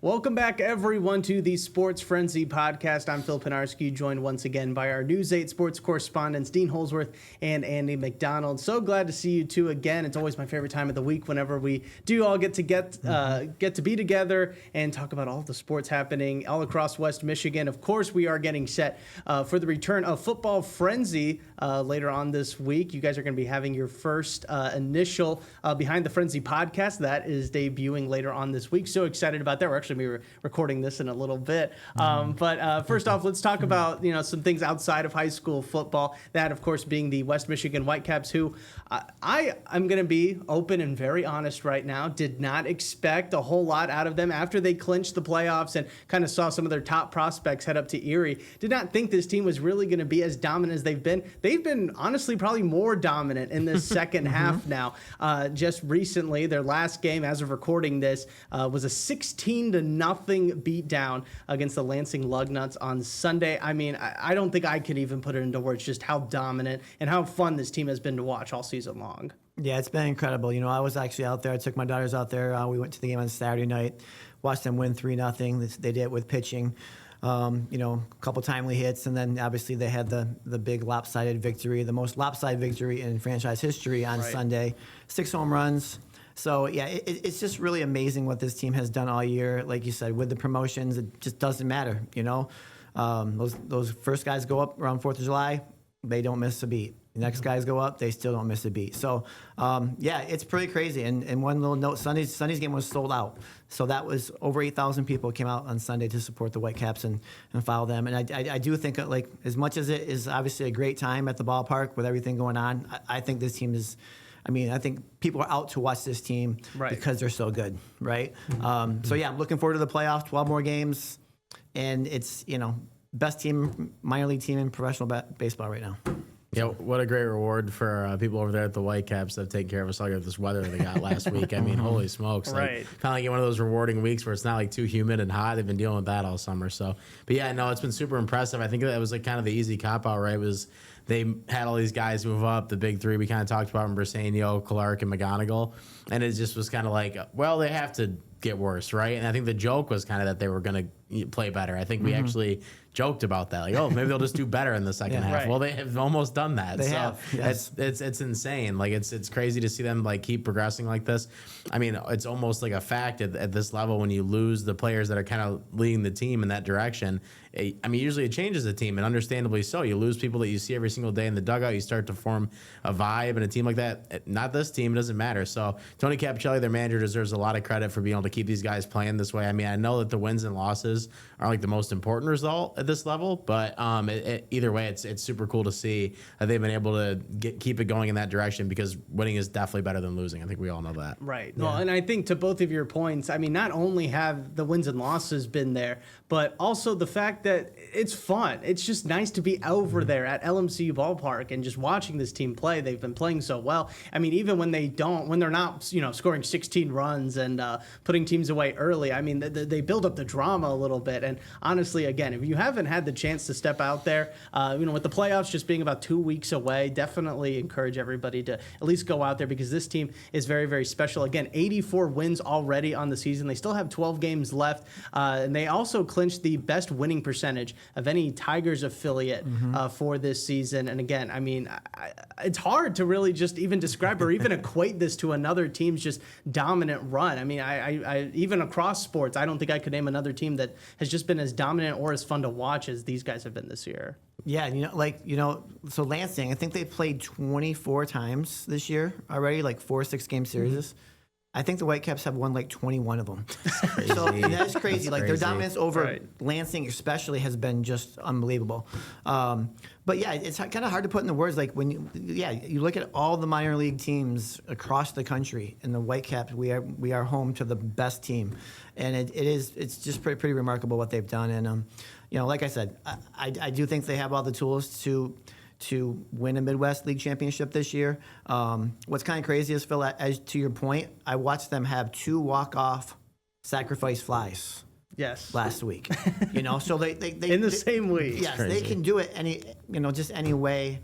Welcome back, everyone, to the Sports Frenzy podcast. I'm Phil Pinarski, joined once again by our News 8 sports correspondents, Dean Holzwarth and Andy McDonald. So glad to see you two again. It's always my favorite time of the week whenever we do all get to be together and talk about all the sports happening all across West Michigan. Of course, we are getting set for the return of Football Frenzy later on this week. You guys are going to be having your first initial Behind the Frenzy podcast that is debuting later on this week. So excited about that. We're actually going to be recording this in a little bit. But first off, let's talk about some things outside of high school football. That, of course, being the West Michigan Whitecaps, who I'm going to be open and very honest right now. Did not expect a whole lot out of them after they clinched the playoffs and kind of saw some of their top prospects head up to Erie. Did not think this team was really going to be as dominant as they've been. They've been honestly probably more dominant in this second half now. Just recently, their last game, as of recording this, was a 16-0 beatdown against the Lansing Lugnuts on Sunday. I mean, I don't think I could even put it into words just how dominant and how fun this team has been to watch all season long. Yeah, it's been incredible. I was actually out there. I took my daughters out there. We went to the game on Saturday night, watched them win 3-0. They did it with pitching. A couple timely hits, and then obviously they had the big lopsided victory, the most lopsided victory in franchise history on Sunday. 6 home runs. So, yeah, it's just really amazing what this team has done all year. Like you said, with the promotions, it just doesn't matter, Those first guys go up around 4th of July, they don't miss a beat. The next guys go up, they still don't miss a beat. So, it's pretty crazy. And one little note, Sunday's game was sold out. So that was over 8,000 people came out on Sunday to support the Whitecaps and follow them. And I do think, like, as much as it is obviously a great time at the ballpark with everything going on, I think this team is – I think people are out to watch this team because they're so good, right? I'm looking forward to the playoffs, 12 more games, and it's, best team, minor league team in professional baseball right now. Yeah, what a great reward for people over there at the Whitecaps that have taken care of us all with this weather they got last week. I mean, holy smokes. Kind of like one of those rewarding weeks where it's not like too humid and hot. They've been dealing with that all summer. So, but yeah, no, it's been super impressive. I think that was like kind of the easy cop-out, right? They had all these guys move up, the big three we kind of talked about, Briseno, Clark, and McGonigal. And it just was kind of like, well, they have to get worse, right? And I think the joke was kind of that they were going to play better. I think we actually joked about that. Like, oh, maybe they'll just do better in the second half. Well, they have almost done that. They have. Yes. It's insane. Like, it's crazy to see them, like, keep progressing like this. I mean, it's almost like a fact at this level when you lose the players that are kind of leading the team in that direction. Usually it changes the team, and understandably so. You lose people that you see every single day in the dugout. You start to form a vibe, and a team like that, not this team, it doesn't matter. So Tony Capicelli, their manager, deserves a lot of credit for being able to keep these guys playing this way. I mean, I know that the wins and losses are like the most important result at this level, but either way, it's super cool to see that they've been able to keep it going in that direction, because winning is definitely better than losing. I think we all know that. Right. Yeah. Well, and I think to both of your points, I mean, not only have the wins and losses been there, but also the fact that it's fun. It's just nice to be over there at LMCU Ballpark and just watching this team play. They've been playing so well. I mean, even when they're not, scoring 16 runs and putting teams away early, I mean, they build up the drama a little bit. And honestly, again, if you haven't had the chance to step out there, with the playoffs just being about 2 weeks away, definitely encourage everybody to at least go out there, because this team is very, very special. Again, 84 wins already on the season. They still have 12 games left, and they also clinched the best winning percentage of any Tigers affiliate for this season. And again, I mean, it's hard to really just even describe or even equate this to another team's just dominant run. I mean, I even across sports, I don't think I could name another team that has just been as dominant or as fun to watch as these guys have been this year. Yeah, so Lansing, I think they played 24 times this year already, like 4 6-game series. I think the Whitecaps have won like 21 of them. So that's crazy. Like, their dominance over Lansing especially has been just unbelievable. But yeah, it's kind of hard to put into words. Like, when you look at all the minor league teams across the country, and the Whitecaps, we are home to the best team, and it's just pretty remarkable what they've done. And like I said, I do think they have all the tools to win a Midwest League championship this year. What's kind of crazy is, Phil, as to your point, I watched them have 2 walk-off sacrifice flies. Yes. Last week, so they in the same week. Yes, they can do it any way,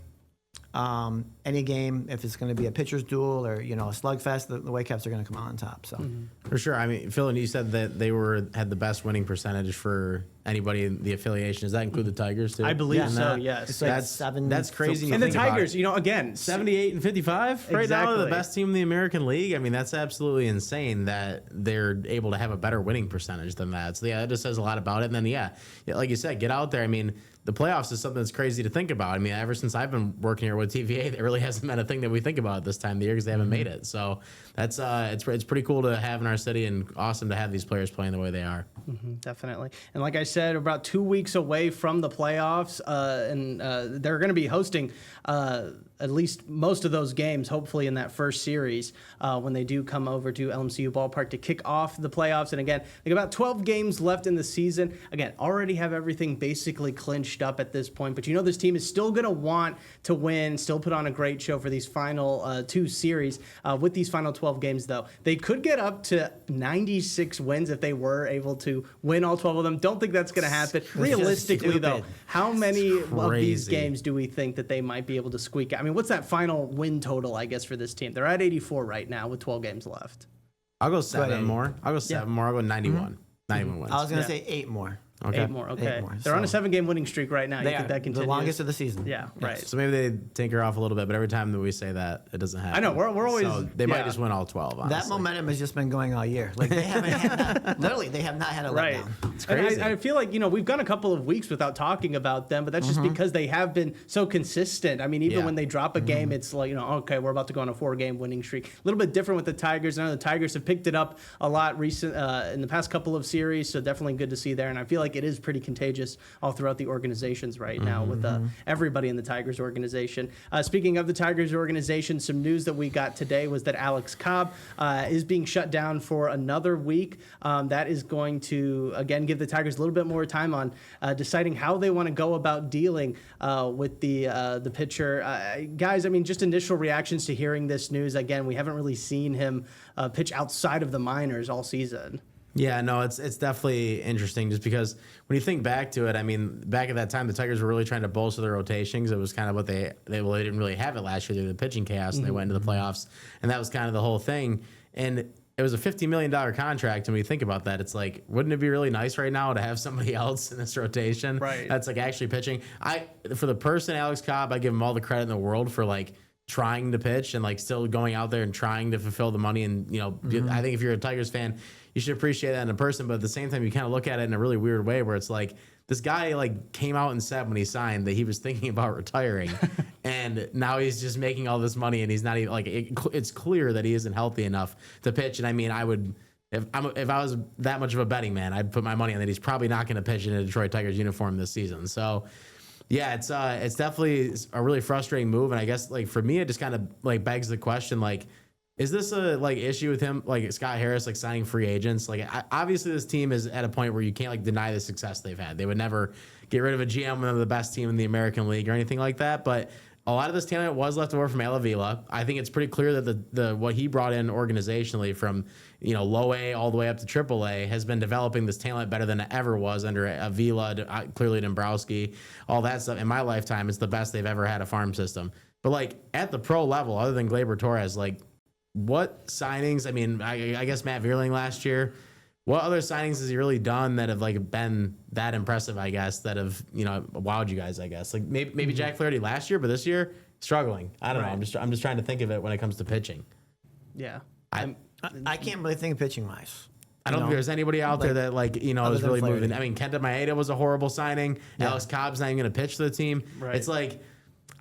and any game, if it's going to be a pitcher's duel or, a slugfest, the Whitecaps are going to come out on top. So For sure. I mean, Phil, and you said that they had the best winning percentage for anybody in the affiliation. Does that include the Tigers too? I believe Yeah. so. that? Yes. It's like That's crazy. And the Tigers, again, 78 and 55 right now, Exactly. the best team in the American League. I mean, that's absolutely insane that they're able to have a better winning percentage than that. So yeah, that just says a lot about it. And then yeah, like you said, get out there. I mean, the playoffs is something that's crazy to think about. I mean, ever since I've been working here with TVA, it really hasn't been a thing that we think about this time of the year because they haven't made it. So that's it's pretty cool to have in our city and awesome to have these players playing the way they are. Definitely. And like I said, we're about 2 weeks away from the playoffs, and they're going to be hosting at least most of those games, hopefully in that first series, when they do come over to LMCU Ballpark to kick off the playoffs. And again, like about 12 games left in the season. Again, already have everything basically clinched up at this point. But this team is still going to want to win, still put on a great show for these final 2 series. With these final 12 games, though, they could get up to 96 wins if they were able to win all 12 of them. Don't think that's going to happen. Realistically, though, how many of these games do we think that they might be able to squeak out? I mean, what's that final win total, I guess, for this team? They're at 84 right now with 12 games left. I'll go 7 more. I'll go 7 more. I'll go 91. 91 wins. I was going to say 8 more. Okay. 8 more. Okay. 8 more, They're on a so- 7-game winning streak right now. You They think are that continues? the longest of the season. Yeah, right. So maybe they tinker off a little bit, but every time that we say that, it doesn't happen. I know, we're always- So they might yeah. just win all 12, honestly. That momentum has just been going all year. Like they haven't had, literally, they have not had a Right. letdown. It's crazy. And I feel like, we've gone a couple of weeks without talking about them, but that's just because they have been so consistent. I mean, even Yeah. when they drop a game, it's like, okay, we're about to go on a 4-game winning streak. A little bit different with the Tigers. I know the Tigers have picked it up a lot in the past couple of series, so definitely good to see there. And I feel like it is pretty contagious all throughout the organizations right now with everybody in the Tigers organization. Speaking of the Tigers organization, some news that we got today was that Alex Cobb is being shut down for another week. That is going to, again, give the Tigers a little bit more time on deciding how they want to go about dealing with the pitcher. Guys, I mean, just initial reactions to hearing this news. Again, we haven't really seen him pitch outside of the minors all season. Yeah, no, it's definitely interesting just because when you think back to it, I mean, back at that time, the Tigers were really trying to bolster their rotations. It was kind of what they didn't really have it last year. They were the pitching chaos, and they went into the playoffs, and that was kind of the whole thing. And it was a $50 million contract, and when you think about that, it's like, wouldn't it be really nice right now to have somebody else in this rotation Right. that's like actually pitching? For the person, Alex Cobb, I give him all the credit in the world for like trying to pitch and like still going out there and trying to fulfill the money. And I think if you're a Tigers fan, you should appreciate that in a person, but at the same time, you kind of look at it in a really weird way where it's like this guy like came out and said when he signed that he was thinking about retiring, and now he's just making all this money and he's not even like it's clear that he isn't healthy enough to pitch. And I mean, I would if I was that much of a betting man, I'd put my money on that he's probably not going to pitch in a Detroit Tigers uniform this season. So. Yeah, it's definitely a really frustrating move, and I guess like for me, it just kind of like begs the question like, is this a like issue with him like Scott Harris like signing free agents? Like obviously this team is at a point where you can't like deny the success they've had. They would never get rid of a GM when they're the best team in the American League or anything like that, but. A lot of this talent was left over from Avila. I think it's pretty clear that the what he brought in organizationally from low A all the way up to triple A has been developing this talent better than it ever was under Avila, clearly Dombrowski, all that stuff. In my lifetime, it's the best they've ever had a farm system. But like at the pro level, other than Gleyber Torres, like what signings? I mean, I guess Matt Vierling last year. What other signings has he really done that have like been that impressive? I guess that have wowed you guys. I guess like maybe Jack Flaherty last year, but this year struggling. I don't know. I'm just trying to think of it when it comes to pitching. Yeah. I can't really think of pitching wise. I don't think there's anybody out there that like is really Flaherty. moving. I mean, Kenta Maeda was a horrible signing. Yeah. Alex Cobb's not even going to pitch for the team. Right. It's like.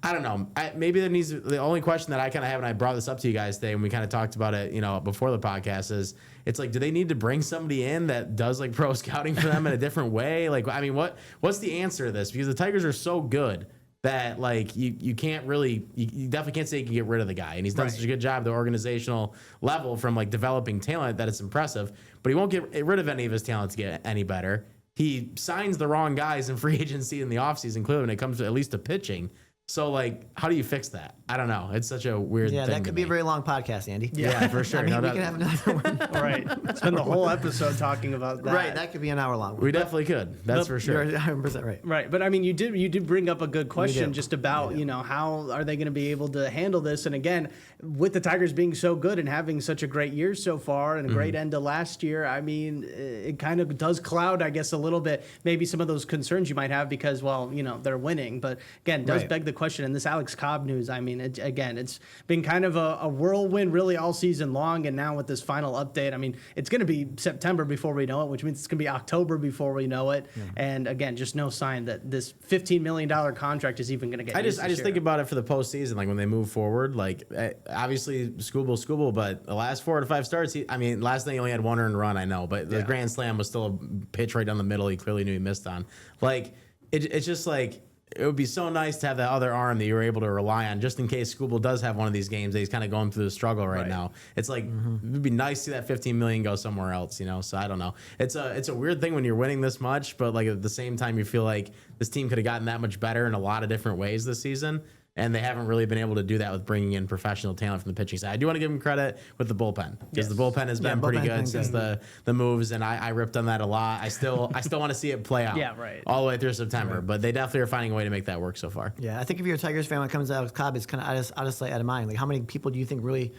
I don't know. Maybe there needs the only question that I kind of have, and I brought this up to you guys today, and we kind of talked about it, before the podcast. Is it's like, do they need to bring somebody in that does like pro scouting for them in a different way? Like, I mean, what's the answer to this? Because the Tigers are so good that like you can't really, you definitely can't say you can get rid of the guy, and he's done such a good job at the organizational level from like developing talent that it's impressive. But he won't get rid of any of his talent to get any better. He signs the wrong guys in free agency in the offseason, clearly when it comes to at least to pitching. So, like, how do you fix that? I don't know. It's such a weird thing. Yeah, that to could be a me. very long podcast, Andy. Yeah, for sure. I mean, No we doubt. can have another one. Right. Spend the whole episode talking about that. Right, that could be an hour long. We definitely could. That's for sure. You're 100% right. Right, but I mean, you did bring up a good question did. just about how are they going to be able to handle this? And again, with the Tigers being so good and having such a great year so far and a great end to last year, I mean, it kind of does cloud, I guess, a little bit maybe some of those concerns you might have because, well, they're winning. But again, does Right. beg the question. And this Alex Cobb news, I mean, it's been kind of a whirlwind really all season long, and now with this final update, I mean, it's going to be September before we know it, which means it's going to be October before we know it. And again, just no sign that this $15 million contract is even going to get. I just think about it for the postseason, like when they move forward. Like obviously, Scooble, but the last 4 to 5 starts. Last night he only had 1 earned run, I know, but the grand slam was still a pitch right down the middle. He clearly knew he missed on. Like it's just like. It would be so nice to have that other arm that you were able to rely on just in case Scooble does have one of these games that he's kind of going through the struggle right now. It's like, it would be nice to see that 15 million go somewhere else, So I don't know. It's a weird thing when you're winning this much, but like at the same time, you feel like this team could have gotten that much better in a lot of different ways this season. And they haven't really been able to do that with bringing in professional talent from the pitching side. I do want to give them credit with the bullpen because the bullpen has been pretty good since the moves, and I ripped on that a lot. I still want to see it play out all the way through September, but they definitely are finding a way to make that work so far. Yeah, I think if you're a Tigers fan when it comes to Alex Cobb, it's kind of out of sight, out of mind. Like, how many people do you think really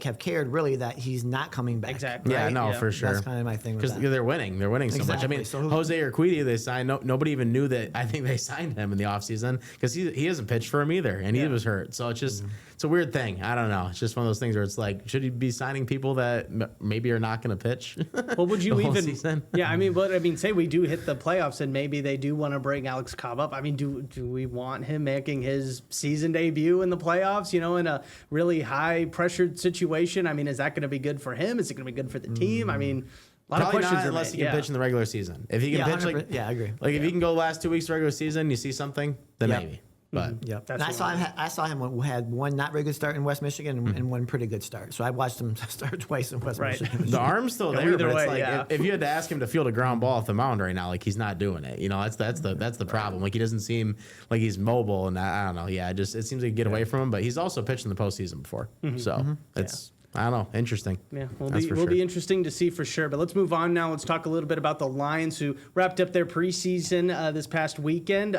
have cared really that he's not coming back? Exactly. Yeah, right? no, for sure. That's kind of my thing with Because that. they're winning. They're winning so much. I Exactly. mean, So Jose Urquidy, they signed. Nobody even knew that. I think they signed him in the offseason because he hasn't pitched for him either, and he was hurt. So it's just it's a weird thing. I don't know. It's just one of those things where it's like, should he be signing people that maybe are not going to pitch? Well, would you the whole even? season? Yeah, I mean, say we do hit the playoffs and maybe they do want to bring Alex Cobb up. I mean, do we want him making his season debut in the playoffs? In a really high pressured situation. I mean, is that going to be good for him? Is it going to be good for the team? I mean, a lot Probably of questions not unless he can pitch in the regular season. If he can pitch, 100%. Yeah, I agree. Like if he can go last 2 weeks of regular season, you see something, then Yep. maybe. But Yep. That's And I saw him when had one not very good start in West Michigan and one pretty good start. So I watched him start twice in West Right. Michigan. the arm's still Go there, either but it's way, like if you had to ask him to field a ground ball off the mound right now, like he's not doing it. That's the problem. Like he doesn't seem like he's mobile, and I don't know. Yeah, it seems like you get away from him. But he's also pitched in the postseason before, so it's. I don't know. Interesting. Yeah, will That's for be sure. interesting to see for sure. But let's move on now. Let's talk a little bit about the Lions, who wrapped up their preseason this past weekend.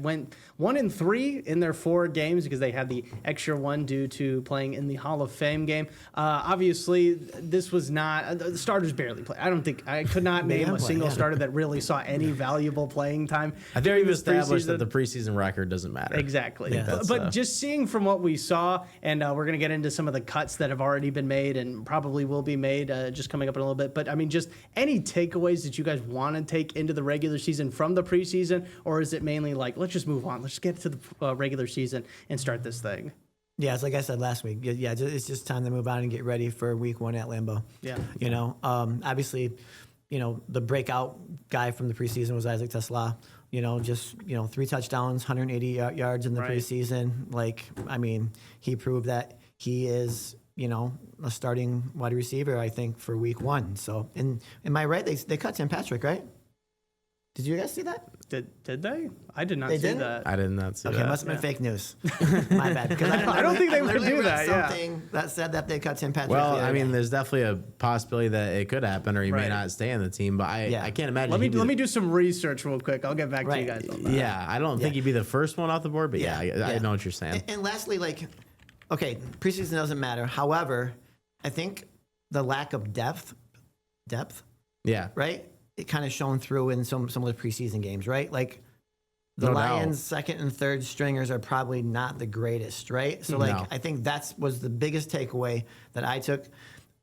Went 1-3 in their 4 games because they had the extra one due to playing in the Hall of Fame game. Obviously, this was not the starters barely played. I could not name a single starter that really saw any valuable playing time. I think we've established that the preseason record doesn't matter. Exactly. Yeah. But just seeing from what we saw, and we're going to get into some of the cuts that have already been made and probably will be made just coming up in a little bit. But I mean, just any takeaways that you guys want to take into the regular season from the preseason, or is it mainly like, let's just move on, let's get to the regular season and start this thing? Yeah, it's like I said last week. Yeah, it's just time to move on and get ready for week 1 at Lambeau. Yeah. Obviously, the breakout guy from the preseason was Isaac Tesla. 3 touchdowns, 180 yards in the preseason. Like, I mean, he proved that he is, a starting wide receiver, I think, for week 1. So, am I right? They cut Tim Patrick, right? Did you guys see that? Did they? I did not They see didn't? that. I did not see Okay, that. it must have been fake news. My bad. Because I don't think they would literally do read that, yeah. Something that said that they cut Tim Patrick. Well, the other I mean, day. there's definitely a possibility that it could happen, or he may Right. not stay in the team. But I can't imagine. Let he'd be me do some research real quick. I'll get back to you Right. guys on that. Yeah, I don't think he'd be the first one off the board, but I know what you're saying. And lastly, okay, preseason doesn't matter. However, I think the lack of depth, Yeah, right? It kind of shown through in some of the preseason games, right? Like the No Lions' doubt. second and third stringers are probably not the greatest, right? So No. I think was the biggest takeaway that I took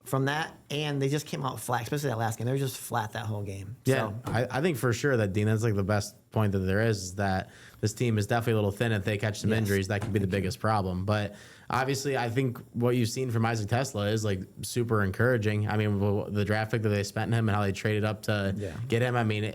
from that, and they just came out flat, especially that last game. They were just flat that whole game. yeah. So, I think for sure that Dean, that's like the best point that there is that this team is definitely a little thin. If they catch some injuries, that could be the biggest problem. But obviously, I think what you've seen from Isaac Tesla is like super encouraging. I mean, the draft pick that they spent in him and how they traded up to get him. I mean,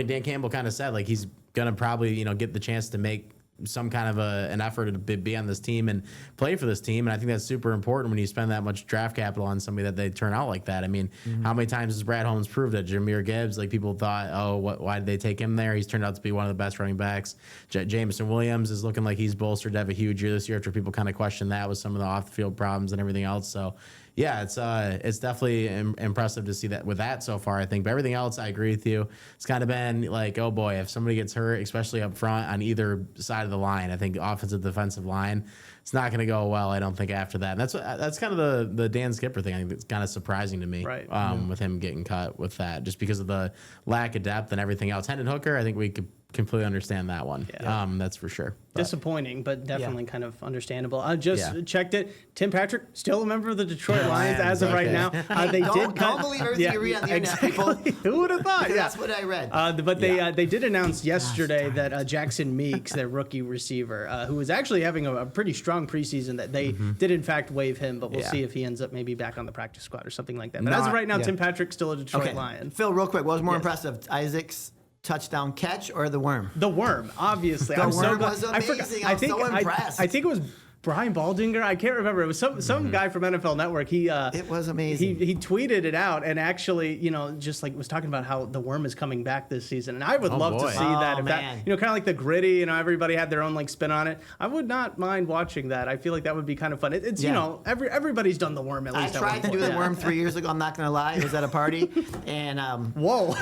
Dan Campbell kind of said like he's gonna probably get the chance to make some kind of an effort to be on this team and play for this team. And I think that's super important when you spend that much draft capital on somebody that they turn out like that. I mean, how many times has Brad Holmes proved that Jahmyr Gibbs, like people thought, why did they take him there? He's turned out to be one of the best running backs. Jameson Williams is looking like he's bolstered to have a huge year this year after people kind of questioned that with some of the off the field problems and everything else. So yeah, it's definitely impressive to see that with that so far, I think. But everything else, I agree with you. It's kind of been like, oh boy, if somebody gets hurt, especially up front on either side of the line, I think offensive, defensive line, it's not going to go well, I don't think, after that. And that's kind of the Dan Skipper thing. I think it's kind of surprising to me, right. With him getting cut with that, just because of the lack of depth and everything else. Hendon Hooker, I think we could completely understand that one. Yeah. That's for sure. Disappointing, but definitely kind of understandable. I just checked it. Tim Patrick, still a member of the Detroit Lions as of right now. They don't believe everything you read on the internet, people. Who would have thought? That's what I read. But they did announce yesterday that Jackson Meeks, their rookie receiver, who was actually having a pretty strong preseason, that they did in fact waive him, but we'll see if he ends up maybe back on the practice squad or something like that. But as of right now, Tim Patrick's still a Detroit Lion. Phil, real quick, what was more impressive, Isaac's touchdown catch or the worm? The worm, obviously. The worm was amazing. I was so impressed. I think it was Brian Baldinger. I can't remember. It was some guy from NFL Network. It was amazing. He tweeted it out and actually, just like was talking about how the worm is coming back this season. And I would love to see that. If that, kind of like the gritty, everybody had their own like spin on it. I would not mind watching that. I feel like that would be kind of fun. It's everybody's done the worm at least. I tried to do the worm 3 years ago. I'm not gonna lie. It was at a party, and whoa.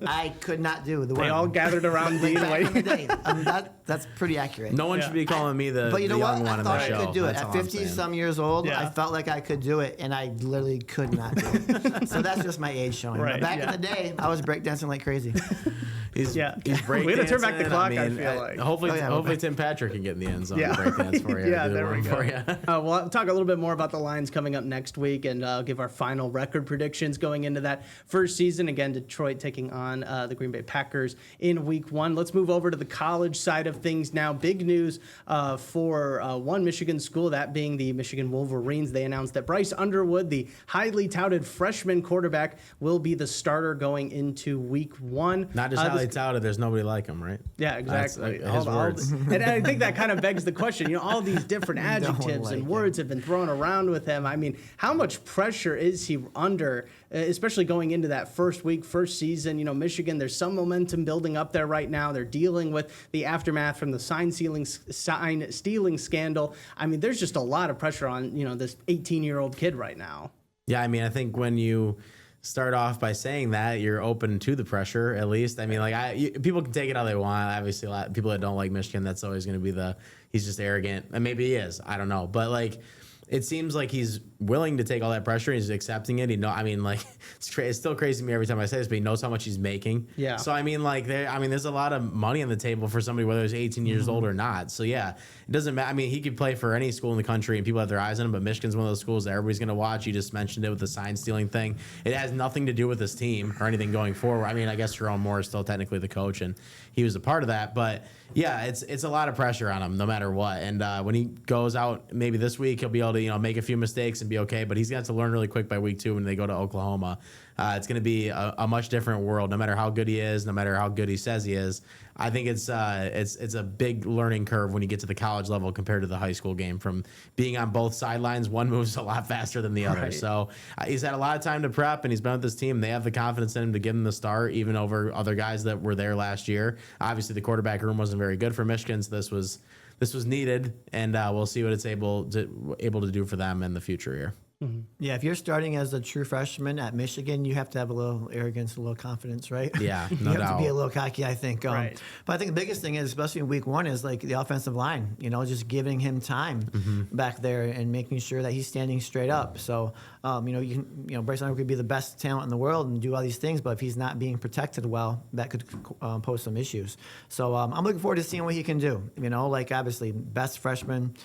I could not do the worm. They all gathered around Dean. Back in the day. That's pretty accurate. No one should be calling me the young one in the show. I could do it. At 50-some years old, I felt like I could do it, and I literally could not do it. So that's just my age showing. Right, but back in the day, I was breakdancing like crazy. He's we had to turn back the clock, I feel like. Hopefully Tim Patrick can get in the end zone and breakdance for you. There we go. Well, I'll talk a little bit more about the Lions coming up next week and give our final record predictions going into that first season. Again, Detroit taking on the Green Bay Packers in week 1. Let's move over to the college side of things now. Big news for one Michigan school, that being the Michigan Wolverines. They announced that Bryce Underwood, the highly touted freshman quarterback, will be the starter going into week 1. Not just highly touted, there's nobody like him, right? Yeah, exactly. His words. And I think that kind of begs the question, all these different adjectives and words have been thrown around with him. I mean, how much pressure is he under, especially going into that first week, first season? Michigan, there's some momentum building up there right now. They're dealing with the aftermath from the sign stealing scandal. I mean, there's just a lot of pressure on, this 18-year-old kid right now. Yeah, I mean, I think when you start off by saying that, you're open to the pressure, at least. I mean, people can take it how they want. Obviously, a lot of people that don't like Michigan, that's always going to be he's just arrogant. And maybe he is. I don't know. But, it seems like he's willing to take all that pressure. He's accepting it. It's still crazy to me every time I say this, but he knows how much he's making. Yeah. So there's a lot of money on the table for somebody, whether he's 18 years old or not. So yeah, it doesn't matter. I mean, he could play for any school in the country and people have their eyes on him, but Michigan's one of those schools that everybody's going to watch. You just mentioned it with the sign stealing thing. It has nothing to do with this team or anything going forward. I mean, I guess Jerome Moore is still technically the coach and he was a part of that, but yeah, it's a lot of pressure on him no matter what. And when he goes out, maybe this week he'll be able to make a few mistakes and be okay. But he's got to learn really quick by week 2 when they go to Oklahoma. It's going to be a much different world. No matter how good he is, no matter how good he says he is, I think it's a big learning curve when you get to the college level compared to the high school game. From being on both sidelines, one moves a lot faster than the other. Right. So he's had a lot of time to prep, and he's been with this team. They have the confidence in him to give him the start, even over other guys that were there last year. Obviously, the quarterback room wasn't very good for Michigan, so this was needed, and we'll see what it's able to do for them in the future here. Mm-hmm. Yeah, if you're starting as a true freshman at Michigan, you have to have a little arrogance, a little confidence, right? Yeah, you have to be a little cocky, I think. Right. But I think the biggest thing is, especially in week 1, is the offensive line. Just giving him time back there and making sure that he's standing straight up. So, Bryce Underwood could be the best talent in the world and do all these things, but if he's not being protected well, that could pose some issues. So I'm looking forward to seeing what he can do. Obviously, best freshman,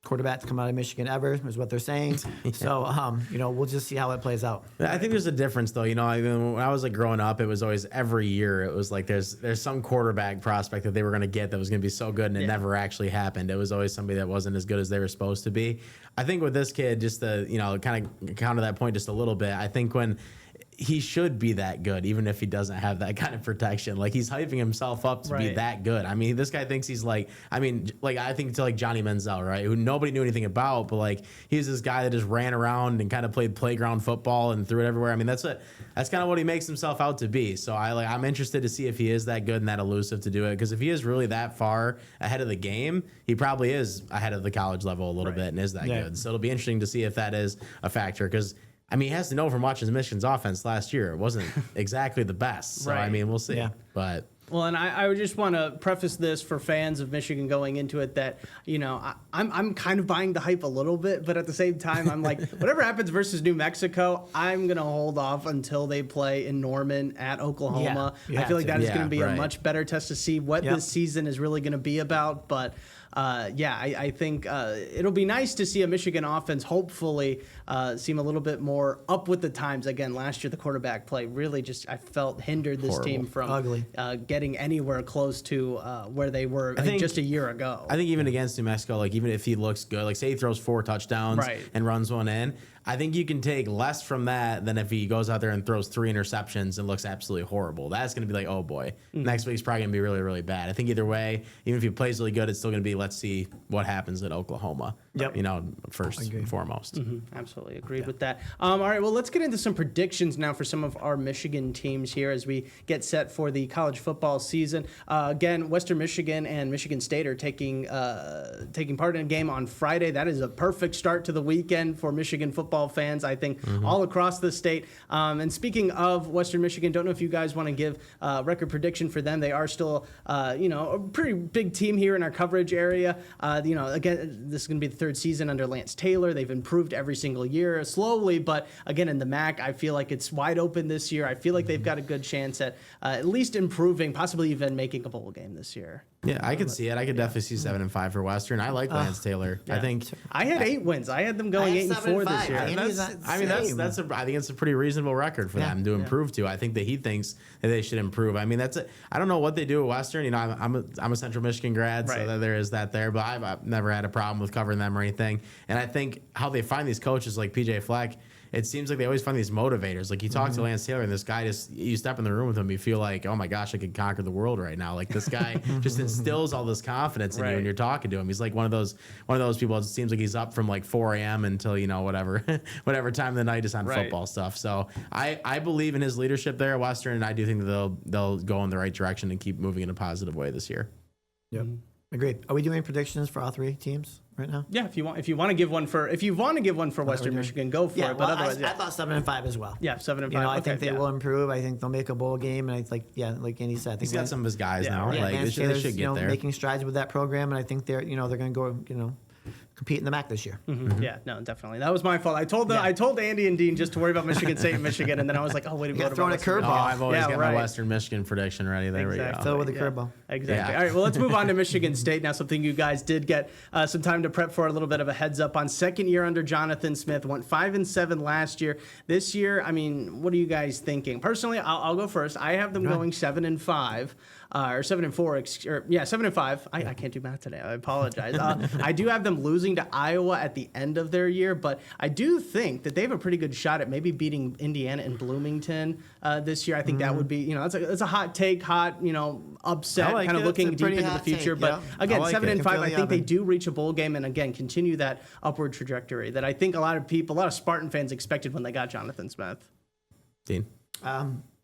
quarterback to come out of Michigan ever is what they're saying. Yeah. So, we'll just see how it plays out. I think there's a difference, though. When I was growing up, it was always every year. It was there's some quarterback prospect that they were going to get that was going to be so good, and it never actually happened. It was always somebody that wasn't as good as they were supposed to be. I think with this kid, just to kind of counter that point just a little bit. I think when he should be that good, even if he doesn't have that kind of protection. Like, he's hyping himself up to be that good. I mean, this guy thinks he's like, I think to like Johnny Manziel, right? Who nobody knew anything about, but like, he's this guy that just ran around and kind of played playground football and threw it everywhere. I mean, that's kind of what he makes himself out to be. So I'm interested to see if he is that good and that elusive to do it. Because if he is really that far ahead of the game, he probably is ahead of the college level a little bit and is that good. So it'll be interesting to see if that is a factor. Because I mean, he has to know from watching Michigan's offense last year, it wasn't exactly the best. So, I mean, we'll see. Yeah. But well, and I would just want to preface this for fans of Michigan going into it that, you know, I'm kind of buying the hype a little bit, but at the same time, I'm like, whatever happens versus New Mexico, I'm going to hold off until they play in Norman at Oklahoma. I feel like that is going to be a much better test to see what this season is really going to be about. But I think it'll be nice to see a Michigan offense hopefully seem a little bit more up with the times. Again, last year the quarterback play really just, I felt, hindered this team from getting anywhere close to where they were just a year ago. I think even against New Mexico, like even if he looks good, like say he throws 4 touchdowns and runs one in, I think you can take less from that than if he goes out there and throws 3 interceptions and looks absolutely horrible. That's going to be like, oh boy, next week's probably going to be really, really bad. I think either way, even if he plays really good, it's still going to be, let's see what happens at Oklahoma. You know, first and foremost. Absolutely agreed with that. All right, well, let's get into some predictions now for some of our Michigan teams here as we get set for the college football season. Again, Western Michigan and Michigan State are taking part in a game on Friday. That is a perfect start to the weekend for Michigan football fans, I think, all across the state. And speaking of Western Michigan, don't know if you guys want to give a record prediction for them. They are still, a pretty big team here in our coverage area. Again, this is going to be the 3rd season under Lance Taylor. They've improved every single year, slowly, but again, in the MAC, I feel like it's wide open this year. I feel like they've got a good chance at least improving, possibly even making a bowl game this year. Yeah, I could see it. I could definitely see 7-5 for Western. I like Lance Taylor. I think I had 8 wins. I had them going 8-4 this year. I think it's a pretty reasonable record for them to improve to. I think that he thinks that they should improve. I mean, I don't know what they do at Western. You know, I'm a Central Michigan grad, so there is that there. But I've never had a problem with covering them or anything. And I think how they find these coaches like PJ Fleck, it seems like they always find these motivators. Like you talk to Lance Taylor, and this guy you step in the room with him, you feel like, oh my gosh, I could conquer the world right now. Like this guy just instills all this confidence in you when you're talking to him. He's like one of those people. It seems like he's up from like 4 a.m. until whatever time of the night is on football stuff. So I believe in his leadership there at Western, and I do think that they'll go in the right direction and keep moving in a positive way this year. Yep. Agreed. Are we doing predictions for all 3 teams right now? Yeah, if you want to give one for Western Michigan, go for it. But otherwise, I thought 7-5 as well. Yeah, 7-5. I think they will improve. I think they'll make a bowl game, and like Andy said, I think he's got some of his guys now. Yeah, like they should get there, making strides with that program, and I think they're going to go compete in the MAC this year. Yeah, no, definitely. That was my fault. I told Andy and Dean just to worry about Michigan State and Michigan, and then I was like, oh, wait a minute. Throwing a curveball. I've always got my Western Michigan prediction ready. There we go. Fill with a curveball. Exactly. Yeah. All right, well, let's move on to Michigan State now, something you guys did get some time to prep for, a little bit of a heads up on. Second year under Jonathan Smith, went 5-7 last year. This year, I mean, what are you guys thinking? Personally, I'll go first. I have them going 7-5. Or 7-4, 7-5. I can't do math today. I apologize. I do have them losing to Iowa at the end of their year, but I do think that they have a pretty good shot at maybe beating Indiana and Bloomington this year. I think that would be, it's a hot take, upset, kind of looking deep into the future. But again, 7-5, I think they do reach a bowl game and again continue that upward trajectory that I think a lot of Spartan fans expected when they got Jonathan Smith. Dean.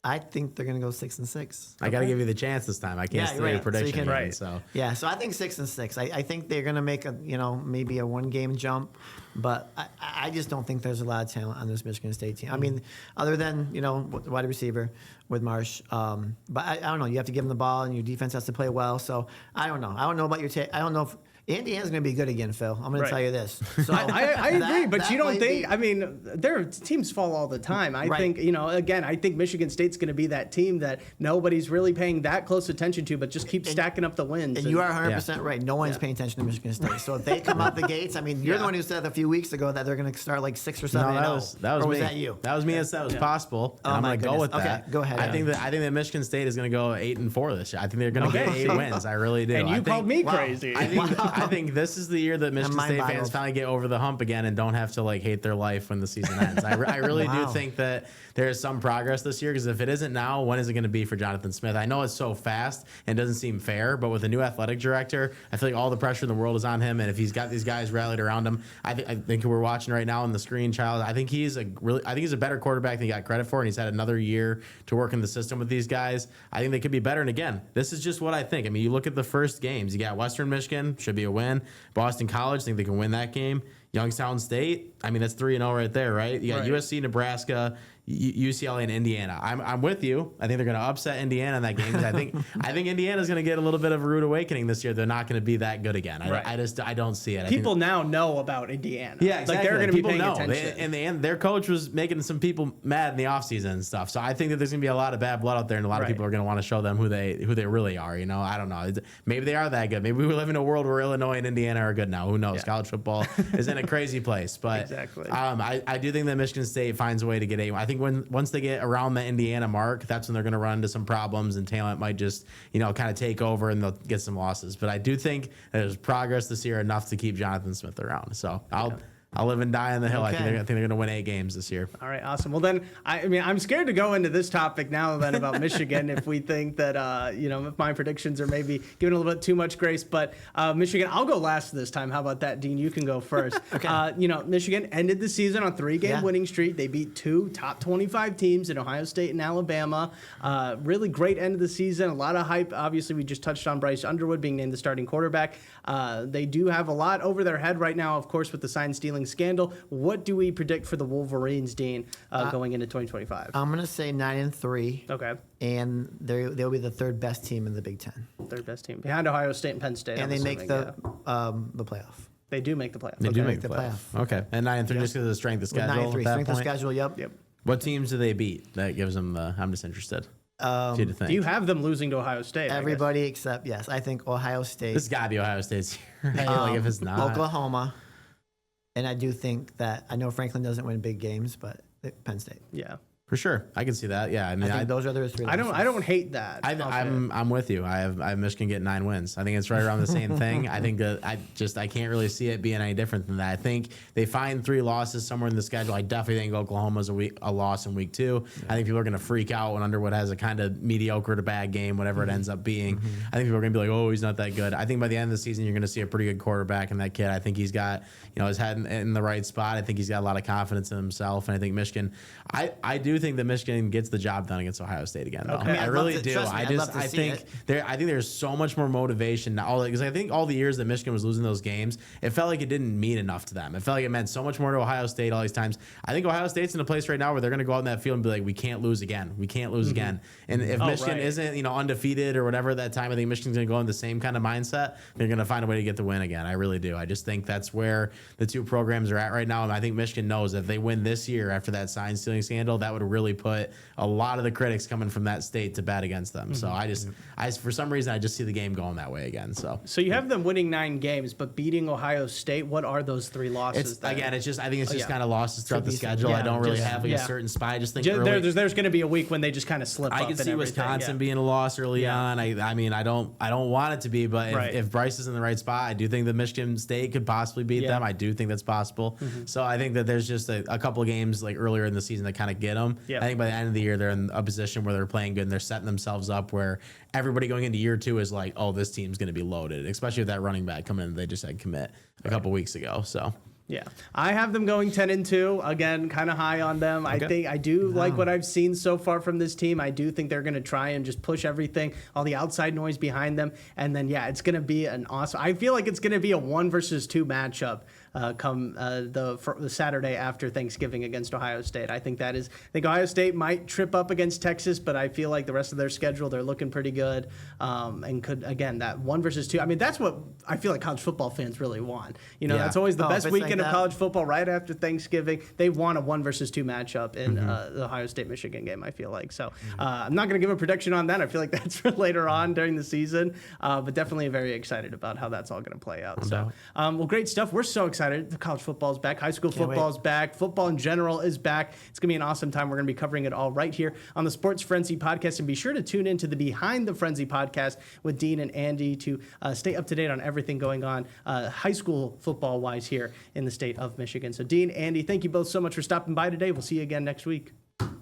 I think they're going to go 6-6. I got to give you the chance this time. I can't say a prediction. So I think 6-6. I think they're going to make maybe a 1-game jump, but I just don't think there's a lot of talent on this Michigan State team. I mean, other than wide receiver with Marsh, but I don't know. You have to give them the ball, and your defense has to play well. So I don't know. I don't know about your take. I don't know if Indiana's going to be good again, Phil. I'm going to tell you this. So I agree, but you don't think? I mean, their teams fall all the time. I think again, I think Michigan State's going to be that team that nobody's really paying that close attention to, but just keep stacking up the wins. And you are 100% right. No one's paying attention to Michigan State. So if they come out the gates, I mean, you're the one who said a few weeks ago that they're going to start like 6 or 7. No, that was or me. Was that you? That was me. That was possible. I'm going to go with that. Okay, go ahead. I think that Michigan State is going to go 8-4 this year. I think they're going to get 8 wins. I really do. And you called me crazy. I I think this is the year that Michigan State fans mind-boggled. finally get over the hump again and don't have to like hate their life when the season ends. I really do think that there is some progress this year, because if it isn't now, when is it going to be for Jonathan Smith? I know it's so fast and doesn't seem fair, but with a new athletic director, I feel like all the pressure in the world is on him. And if he's got these guys rallied around him, I think we're watching right now on the screen, Child. I think he's a better quarterback than he got credit for, and he's had another year to work in the system with these guys. I think they could be better. And again, this is just what I think. I mean, you look at the first games. You got Western Michigan, should be a win. Boston College, think they can win that game. Youngstown State, I mean, that's 3-0 right there, right? You got USC, Nebraska, UCLA, and Indiana. I'm with you. I think they're going to upset Indiana in that game. I think Indiana's going to get a little bit of a rude awakening this year. They're not going to be that good again. I don't see it. People now know about Indiana. Yeah, exactly. Like they're going to be paying And attention. their coach was making some people mad in the offseason and stuff. So I think that there's going to be a lot of bad blood out there, and a lot of people are going to want to show them who they really are. You know, I don't know. Maybe they are that good. Maybe we live in a world where Illinois and Indiana are good now. Who knows? College football is in a crazy place. But exactly. I do think that Michigan State finds a way to get I think once they get around the Indiana mark, that's when they're going to run into some problems, and talent might just kind of take over, and they'll get some losses. But I do think there's progress this year enough to keep Jonathan Smith around. So I'll live and die on the hill. Okay. I think they're going to win 8 games this year. All right, awesome. Well, then, I mean, I'm scared to go into this topic now then about Michigan if we think that, if my predictions are maybe giving a little bit too much grace. But Michigan, I'll go last this time. How about that, Dean? You can go first. Okay. Michigan ended the season on a 3-game winning streak. They beat 2 top 25 teams in Ohio State and Alabama. Really great end of the season. A lot of hype. Obviously, we just touched on Bryce Underwood being named the starting quarterback. They do have a lot over their head right now, of course, with the sign stealing scandal. What do we predict for the Wolverines, Dean, going into 2025? I'm gonna say 9-3. Okay. And they'll be the third best team in the Big Ten. Third best team behind Ohio State and Penn State. And I'm they assuming, make the playoff. They do make the playoff. They do Okay. make the playoff. Okay. And 9-3 just because of the strength of With schedule. 9-3 at that strength of point? schedule. Yep. What teams do they beat? That gives them the. I'm just interested. To think. Do you have them losing to Ohio State? Everybody except I think Ohio State. This has got to be Ohio State's year. Right? Like if it's not Oklahoma. And I do think that I know Franklin doesn't win big games, but Penn State. Yeah. For sure, I can see that. Yeah, I mean, I think those are the 3. I don't hate that. I'm with you. I have Michigan getting 9 wins. I think it's right around the same thing. I think that I can't really see it being any different than that. I think they find 3 losses somewhere in the schedule. I definitely think Oklahoma's a loss in week 2. Yeah. I think people are going to freak out when Underwood has a kind of mediocre to bad game, whatever it ends up being. I think people are going to be like, oh, he's not that good. I think by the end of the season, you're going to see a pretty good quarterback in that kid. I think he's got his head in the right spot. I think he's got a lot of confidence in himself, and I think Michigan. I do think that Michigan gets the job done against Ohio State again. Though. Okay. I really do. I think there's so much more motivation now, because I think all the years that Michigan was losing those games, it felt like it didn't mean enough to them. It felt like it meant so much more to Ohio State all these times. I think Ohio State's in a place right now where they're going to go out in that field and be like, we can't lose again. We can't lose again. And if Michigan isn't undefeated or whatever at that time, I think Michigan's going to go in the same kind of mindset. They're going to find a way to get the win again. I really do. I just think that's where the 2 programs are at right now. And I think Michigan knows that if they win this year after that sign stealing scandal, that would really put a lot of the critics coming from that state to bat against them. So I for some reason, I just see the game going that way again. So you have them winning 9 games, but beating Ohio State. What are those 3 losses? I think it's just kind of losses throughout the schedule. Yeah, I don't really have a certain spot. I just think there's going to be a week when they just kind of slip. I can see Wisconsin being a loss early on. I mean, I don't want it to be, but if Bryce is in the right spot, I do think that Michigan State could possibly beat them. I do think that's possible. So I think that there's just a couple of games like earlier in the season that kind of get them. I think by the end of the year, they're in a position where they're playing good and they're setting themselves up where everybody going into year 2 is like, oh, this team's going to be loaded, especially with that running back coming in. They just had commit a couple weeks ago. So. Yeah, I have them going 10-2. Again, kind of high on them. Okay. I do like what I've seen so far from this team. I do think they're going to try and just push everything, all the outside noise behind them, and then it's going to be an awesome. I feel like it's going to be a 1 versus 2 matchup. Come the Saturday after Thanksgiving against Ohio State. I think Ohio State might trip up against Texas, but I feel like the rest of their schedule, they're looking pretty good, and could, again, that 1 versus 2. I mean, that's what I feel like college football fans really want. That's always the best weekend of college football, right after Thanksgiving. They want a 1 versus 2 matchup in the Ohio State-Michigan game, I feel like. So I'm not going to give a prediction on that. I feel like that's for later on during the season, but definitely very excited about how that's all going to play out. So, well, great stuff. We're so excited excited. The college football is back. High school Can't football wait. is back. Football in general is back. It's going to be an awesome time. We're going to be covering it all right here on the Sports Frenzy podcast. And be sure to tune in to the Behind the Frenzy podcast with Dean and Andy to stay up to date on everything going on high school football-wise here in the state of Michigan. So Dean, Andy, thank you both so much for stopping by today. We'll see you again next week.